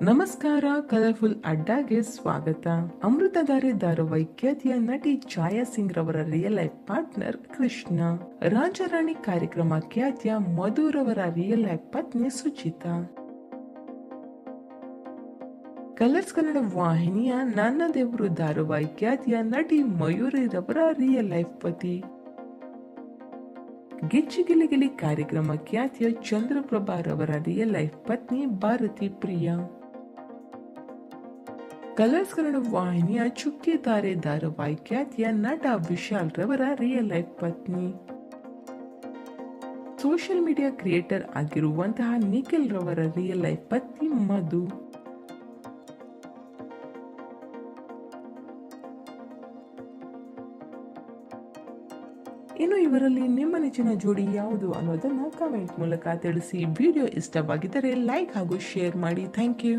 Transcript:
ನಮಸ್ಕಾರ, ಕಲರ್ಫುಲ್ ಅಡ್ಡಾಗೆ ಸ್ವಾಗತ. ಅಮೃತಧಾರೆ ಧಾರಾವಾಹಿ ಖ್ಯಾತಿಯ ನಟಿ ಛಾಯಾ ಸಿಂಗ್ ರವರ real life partner Krishna. Rajarani ಕಾರ್ಯಕ್ರಮ ಖ್ಯಾತಿಯ ಮಧು ರವರ ರಿಯಲ್ ಲೈಫ್ ಪತ್ನಿ ಸುಚಿತಾ. ಕಲರ್ಸ್ ಕನ್ನಡ ವಾಹಿನಿಯ ನನ್ನ ದೇವರು ಧಾರಾವಾಹಿ ಖ್ಯಾತಿಯ ನಟಿ ಮಯೂರಿ ರವರ ರಿಯಲ್ ಲೈಫ್ ಪತಿ. ಗಿಚ್ಚಿ ಗಿಲಿ ಗಿಲಿ ಕಾರ್ಯಕ್ರಮ ಖ್ಯಾತಿಯ ಚಂದ್ರಪ್ರಭಾ ರವರ ರಿಯಲ್ ಲೈಫ್ ಪತ್ನಿ ಭಾರತಿ ಪ್ರಿಯಾ. ಕಲರ್ಸ್ ಕನ್ನಡ ವಾಹಿನಿಯ ಚುಕ್ಕಿ ತಾರೆ ಧಾರಾವಾಹಿ ಖ್ಯಾತಿಯ ನಟ ವಿಶಾಲ್ ರವರ ರಿಯಲ್ ಲೈಫ್ ಪತ್ನಿ. ಸೋಷಿಯಲ್ ಮೀಡಿಯಾ ಕ್ರಿಯೇಟರ್ ಆಗಿರುವಂತಹ ನಿಖಿಲ್ ರವರ ರಿಯಲ್ ಲೈಫ್ ಪತ್ನಿ ಮಧು. ಇನ್ನು ಇವರಲ್ಲಿ ನಿಮ್ಮ ನೆಚ್ಚಿನ ಜೋಡಿ ಯಾವುದು ಅನ್ನೋದನ್ನ ಕಮೆಂಟ್ ಮೂಲಕ ತಿಳಿಸಿ. ವಿಡಿಯೋ ಇಷ್ಟವಾಗಿದ್ದರೆ ಲೈಕ್ ಹಾಗೂ ಶೇರ್ ಮಾಡಿ. Thank you.